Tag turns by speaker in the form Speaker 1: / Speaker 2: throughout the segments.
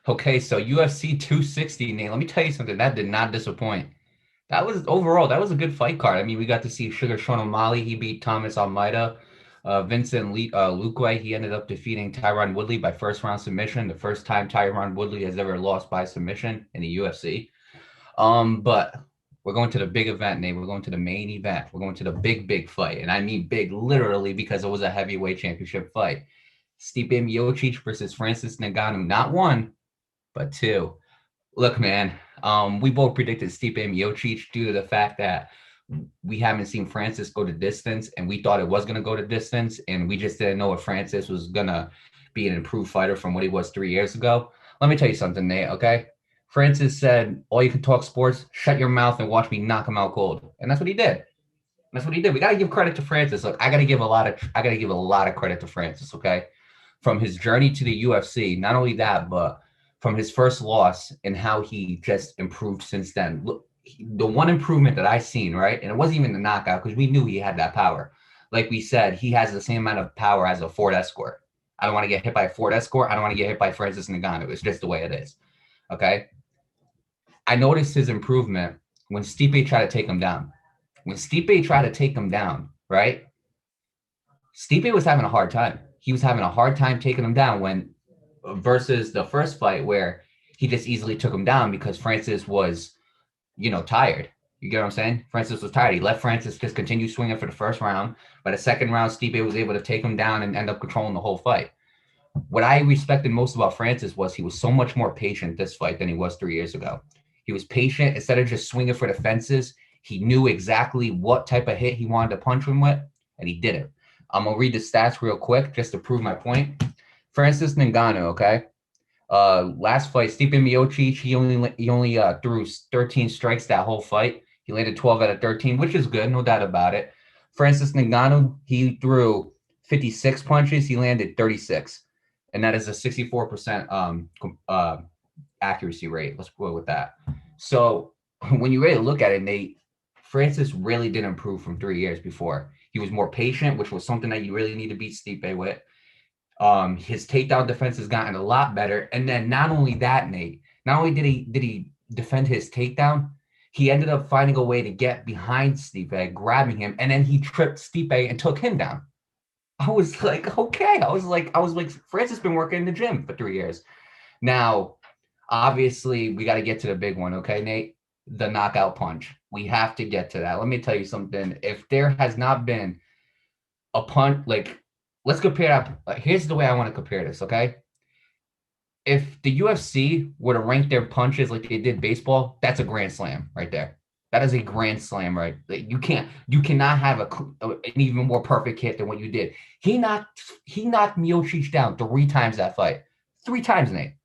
Speaker 1: Okay, so UFC 260, Nate. Let me tell you something. That did not disappoint. That was a good fight card. I mean, we got to see Sugar Sean O'Malley. He beat Thomas Almeida. Luque, he ended up defeating Tyron Woodley by first round submission. The first time Tyron Woodley has ever lost by submission in the UFC. But we're going to the big event, Nate. We're going to the main event. We're going to the big fight. And I mean big literally because it was a heavyweight championship fight. Stipe Miocic versus Francis Ngannou. Not one, but two. Look, man, we both predicted Stipe Miocic due to the fact that we haven't seen Francis go to distance, and we thought it was going to go to distance, and we just didn't know if Francis was going to be an improved fighter from what he was 3 years ago. Let me tell you something, Nate, okay? Francis said, all you can talk sports, shut your mouth and watch me knock him out cold. And that's what he did. That's what he did. We got to give credit to Francis. Look, I got to give a lot of credit to Francis, okay? From his journey to the UFC, not only that, but from his first loss and how he just improved since then. Look, the one improvement that I seen, right? And it wasn't even the knockout because we knew he had that power. Like we said, he has the same amount of power as a Ford Escort. I don't want to get hit by a Ford Escort. I don't want to get hit by Francis Ngannou. It's just the way it is. Okay. I noticed his improvement when Stipe tried to take him down. When Stipe tried to take him down, right? Stipe was having a hard time. He was having a hard time taking him down when versus the first fight where he just easily took him down because Francis was, tired. You get what I'm saying? Francis was tired. He let Francis just continue swinging for the first round. By the second round, Stipe was able to take him down and end up controlling the whole fight. What I respected most about Francis was he was so much more patient this fight than he was 3 years ago. He was patient. Instead of just swinging for the fences, he knew exactly what type of hit he wanted to punch him with, and he did it. I'm going to read the stats real quick just to prove my point. Francis Ngannou, okay? Last fight, Stipe Miocic, he only threw 13 strikes that whole fight. He landed 12 out of 13, which is good, no doubt about it. Francis Ngannou, he threw 56 punches. He landed 36, and that is a 64% accuracy rate. Let's go with that. So when you really look at it, Nate, Francis really did improve from 3 years before. He was more patient, which was something that you really need to beat Stipe with. His takedown defense has gotten a lot better. And then not only that, Nate, not only did he defend his takedown, he ended up finding a way to get behind Stipe, grabbing him, and then he tripped Stipe and took him down. I was like, okay. I was like, Francis been working in the gym for 3 years. Now, obviously, we got to get to the big one, okay, Nate? The knockout punch. We have to get to that. Let me tell you something. If there has not been a punch, like, let's compare that. Here's the way I want to compare this, okay? If the UFC were to rank their punches like they did baseball, that's a grand slam right there. That is a grand slam, right? Like, you cannot have an even more perfect hit than what you did. He knocked Miocic down 3 times that fight, 3 times, Nate.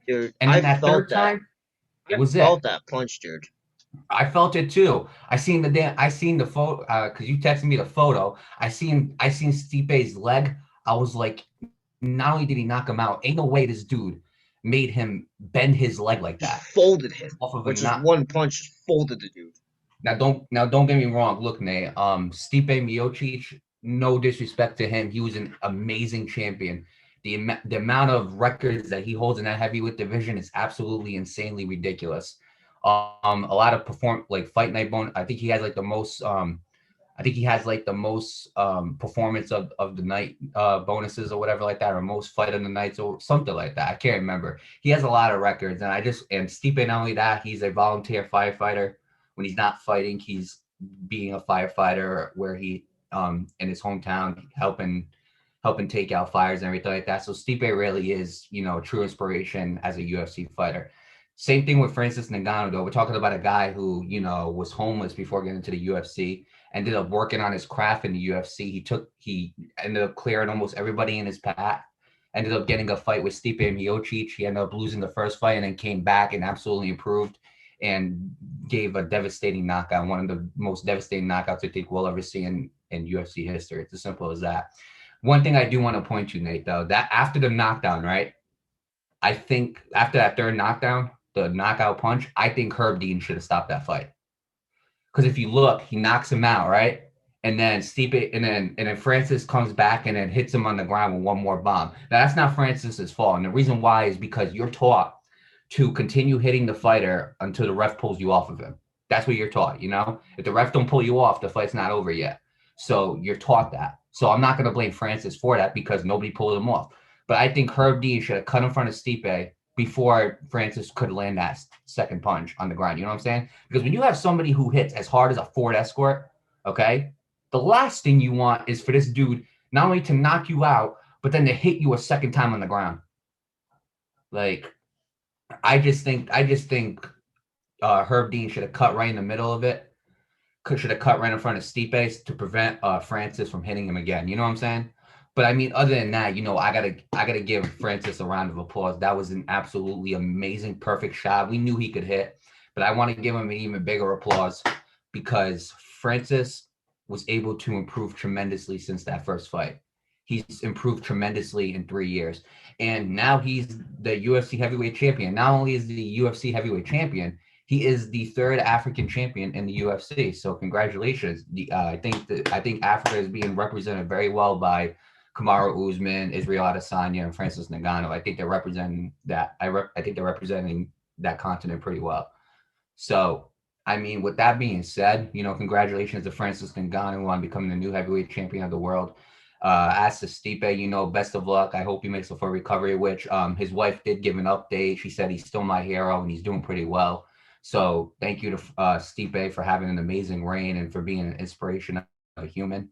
Speaker 2: Dude,
Speaker 1: And then that third time, it
Speaker 2: I
Speaker 1: was it.
Speaker 2: felt that punch, dude.
Speaker 1: I felt it too. I seen the photo because you texted me the photo. I seen Stipe's leg. I was like, not only did he knock him out, ain't no way this dude made him bend his leg like
Speaker 2: Just
Speaker 1: that
Speaker 2: folded him.
Speaker 1: off of a
Speaker 2: With just
Speaker 1: knock.
Speaker 2: one punch, just folded the dude.
Speaker 1: Now don't get me wrong. Look, Nate, Stipe Miocic, no disrespect to him, he was an amazing champion. The amount of records that he holds in that heavyweight division is absolutely insanely ridiculous. A lot of fight night bone. I think he has like the most. I think he has like the most performance of the night bonuses or whatever like that, or most fight of the nights or something like that. I can't remember. He has a lot of records, and Stipe, not only that, he's a volunteer firefighter. When he's not fighting, he's being a firefighter where he in his hometown helping take out fires and everything like that. So Stipe really is, true inspiration as a UFC fighter. Same thing with Francis Ngannou, though. We're talking about a guy who, was homeless before getting into the UFC, ended up working on his craft in the UFC. He ended up clearing almost everybody in his path, ended up getting a fight with Stipe Miocic. He ended up losing the first fight and then came back and absolutely improved and gave a devastating knockout, one of the most devastating knockouts I think we'll ever see in UFC history. It's as simple as that. One thing I do want to point to, Nate, though, that after the knockdown, right? I think after that third knockdown, the knockout punch, I think Herb Dean should have stopped that fight. Because if you look, he knocks him out, right? And then and then Francis comes back and then hits him on the ground with one more bomb. Now that's not Francis's fault. And the reason why is because you're taught to continue hitting the fighter until the ref pulls you off of him. That's what you're taught, you know? If the ref don't pull you off, the fight's not over yet. So you're taught that. So I'm not going to blame Francis for that because nobody pulled him off. But I think Herb Dean should have cut in front of Stipe before Francis could land that second punch on the ground. You know what I'm saying? Because when you have somebody who hits as hard as a Ford Escort, okay, the last thing you want is for this dude not only to knock you out, but then to hit you a second time on the ground. Like, I just think Herb Dean should have cut right in the middle of it. Should have cut right in front of Stipe to prevent Francis from hitting him again. You know what I'm saying? But I mean, other than that, I gotta give Francis a round of applause. That was an absolutely amazing, perfect shot. We knew he could hit, but I want to give him an even bigger applause because Francis was able to improve tremendously since that first fight. He's improved tremendously in 3 years. And now he's the UFC heavyweight champion. Not only is the UFC heavyweight champion, he is the third African champion in the UFC. So congratulations. I think Africa is being represented very well by Kamaru Usman, Israel Adesanya, and Francis Ngannou. I think they're representing that. I think they're representing that continent pretty well. So, I mean, with that being said, congratulations to Francis Ngannou on becoming the new heavyweight champion of the world. As to Stipe, best of luck. I hope he makes a full recovery, which his wife did give an update. She said he's still my hero and he's doing pretty well. So thank you to Stipe for having an amazing reign and for being an inspiration of a human.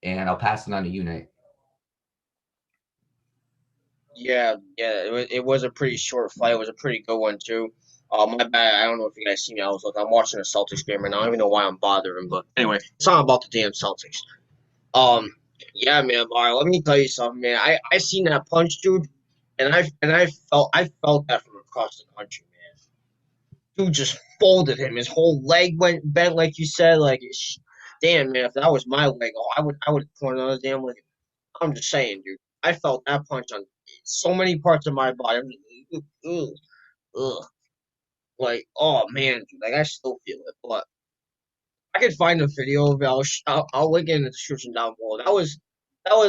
Speaker 1: And I'll pass it on to you, Nate.
Speaker 2: Yeah. It was a pretty short fight. It was a pretty good one too. My bad. I don't know if you guys see me. I'm watching a Celtics game right now. I don't even know why I'm bothering, but anyway, it's not about the damn Celtics. Um, yeah, man, Mario. Let me tell you something, man. I seen that punch, dude, and I felt that from across the country, man. Dude just folded him. His whole leg went bent, like you said. Damn, man. If that was my leg, oh, I would have torn another damn leg. I'm just saying, dude. I felt that punch on so many parts of my body. I'm just, ugh, ugh. Like, oh man, dude. Like I still feel it, but I could find a video of it. I'll link it in the description down below. That was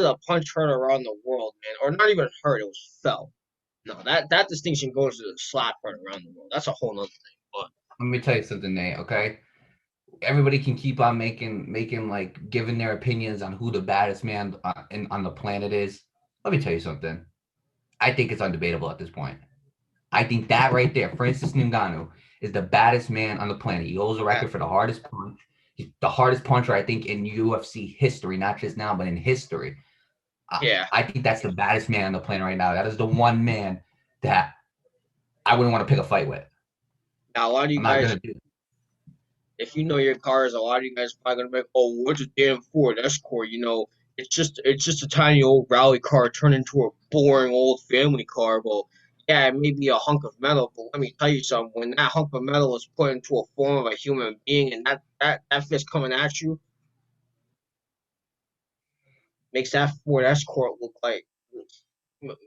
Speaker 2: a punch heard around the world, man, or not even heard. It was felt. No, that distinction goes to the slap heard around the world. That's a whole nother thing. But
Speaker 1: Let me tell you something, Nate, okay? Everybody can keep on making like giving their opinions on who the baddest man on the planet is. Let me tell you something. I think it's undebatable at this point. I think that right there, Francis Ngannou, is the baddest man on the planet. He holds a
Speaker 2: yeah,
Speaker 1: record for the hardest punch. He's the hardest puncher, I think, in UFC history, not just now, but in history.
Speaker 2: yeah.
Speaker 1: I think that's the baddest man on the planet right now. That is the one man that I wouldn't want to pick a fight with.
Speaker 2: Now a lot of you
Speaker 1: I'm not
Speaker 2: guys,
Speaker 1: gonna do it.
Speaker 2: if you know your cars, a lot of you guys are probably gonna be like, "Oh, what's a damn Ford Escort?" It's just a tiny old rally car turned into a boring old family car. Well, yeah, it may be a hunk of metal, but let me tell you something. When that hunk of metal is put into a form of a human being, and that fist coming at you, makes that Ford Escort look like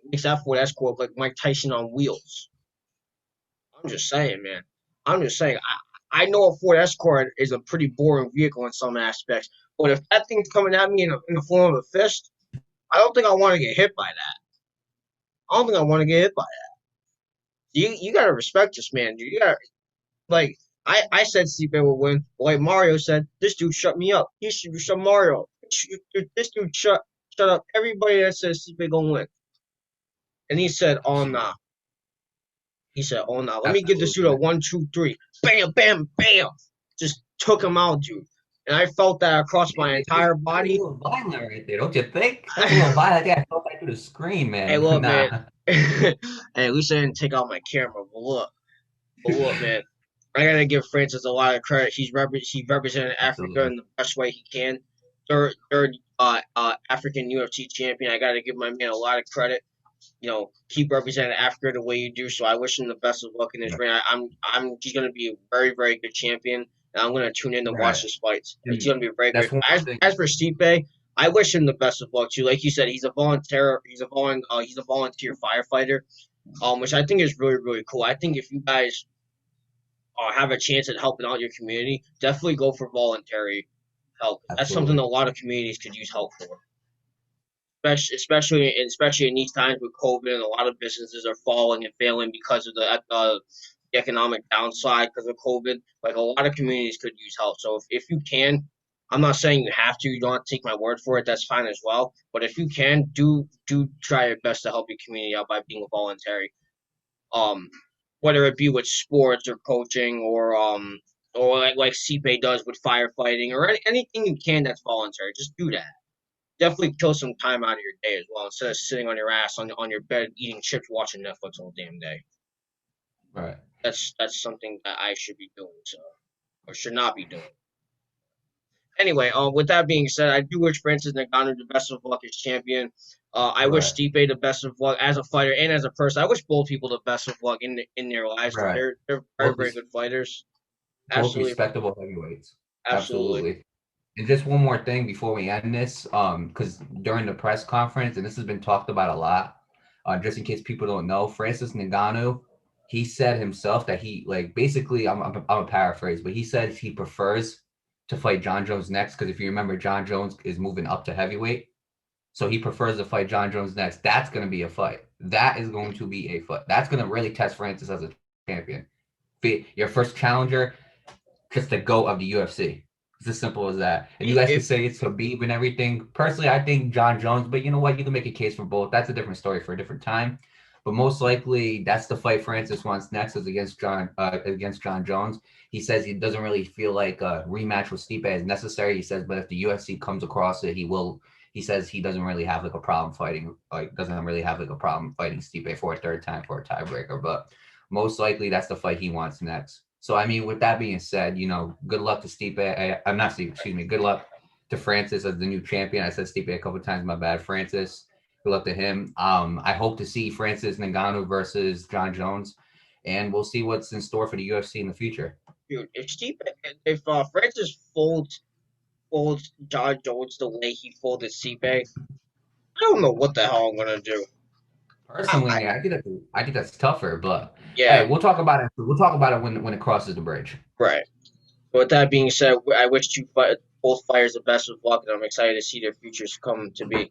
Speaker 2: makes that Ford Escort look like Mike Tyson on wheels. I'm just saying, man. I'm just saying. I know a Ford Escort is a pretty boring vehicle in some aspects, but if that thing's coming at me in the form of a fist, I don't think I want to get hit by that. I don't think I want to get hit by that. You gotta respect this man, dude. You gotta like. I said Stipe will win, but like Mario said, this dude shut me up. He should shut Mario. This dude shut up everybody that says Stipe gonna win. And he said, "Oh nah." He said, "Oh nah. Let me give this dude a
Speaker 1: Absolutely.
Speaker 2: 1, 2, 3. Bam, bam, bam." Just took him out, dude. And I felt that across my entire
Speaker 1: That was a
Speaker 2: body.
Speaker 1: little violent right there, don't you think? That's a little violent. I think I felt that through the screen,
Speaker 2: Hey,
Speaker 1: man.
Speaker 2: look, man.
Speaker 1: Nah,
Speaker 2: Hey, at least I didn't take out my camera. But look, man. I gotta give Francis a lot of credit. He represented Africa
Speaker 1: absolutely.
Speaker 2: in the best way he can. Third African UFC champion. I gotta give my man a lot of credit. Keep representing Africa the way you do. So I wish him the best of luck in his
Speaker 1: Yeah.
Speaker 2: reign. He's gonna be a very, very good champion, and I'm gonna tune in to watch
Speaker 1: Right.
Speaker 2: his fights. He's
Speaker 1: And
Speaker 2: gonna be very good.
Speaker 1: that's one more
Speaker 2: As
Speaker 1: thing.
Speaker 2: for Stipe, I wish him the best of luck too. Like you said, he's a volunteer firefighter, which I think is really, really cool. I think if you guys have a chance at helping out your community, definitely go for voluntary help. That's something
Speaker 1: Absolutely.
Speaker 2: a lot of communities could use help for, especially in these times with COVID, and a lot of businesses are falling and failing because of the economic downside because of COVID. Like a lot of communities could use help. So if you can, I'm not saying you have to. You don't have to take my word for it. That's fine as well. But if you can, do try your best to help your community out by being voluntary. Um, whether it be with sports or coaching or like Stipe does with firefighting or anything you can that's voluntary. Just do that. Definitely kill some time out of your day as well instead of sitting on your ass on your bed eating chips watching Netflix all damn day.
Speaker 1: Right.
Speaker 2: That's something that I should be doing so or should not be doing. Anyway, with that being said, I do wish Francis Ngannou the best of luck as champion. I wish
Speaker 1: Right.
Speaker 2: Stipe the best of luck as a fighter and as a person. I wish both people the best of luck in their lives because
Speaker 1: Right.
Speaker 2: they're very
Speaker 1: Both
Speaker 2: very good fighters.
Speaker 1: both
Speaker 2: Absolutely,
Speaker 1: respectable heavyweights.
Speaker 2: absolutely.
Speaker 1: Absolutely. And just one more thing before we end this, because during the press conference, and this has been talked about a lot, just in case people don't know, Francis Ngannou, he said himself that he like basically, I'm a paraphrase, but he said he prefers to fight John Jones next because if you remember, John Jones is moving up to heavyweight, so he prefers to fight John Jones next. That's going to be a fight. That is going to be a fight. That's going to really test Francis as a champion. Your first challenger, just the GOAT of the UFC. It's as simple as that. And you guys can
Speaker 2: If
Speaker 1: say it's Khabib and everything. Personally, I think John Jones, but you know what? You can make a case for both. That's a different story for a different time. But most likely, that's the fight Francis wants next is against John Jones. He says he doesn't really feel like a rematch with Stipe is necessary. He says, but if the UFC comes across it, he will. He says he doesn't really have like a problem fighting, like doesn't really have like a problem fighting Stipe for a third time for a tiebreaker. But most likely, that's the fight he wants next. So I mean, with that being said, good luck to Stipe. I'm not Stipe, excuse me. Good luck to Francis as the new champion. I said Stipe a couple times. My bad, Francis. Good luck to him. I hope to see Francis Ngannou versus John Jones, and we'll see what's in store for the UFC in the future.
Speaker 2: dude, if Francis folds John Jones the way he folded Stipe, I don't know what the hell I'm gonna do. I
Speaker 1: Personally, I think that's tougher, but
Speaker 2: yeah,
Speaker 1: hey, we'll talk about it. We'll talk about it when it crosses the bridge.
Speaker 2: right. But with that being said, I wish both fighters the best of luck, and I'm excited to see their futures come to be.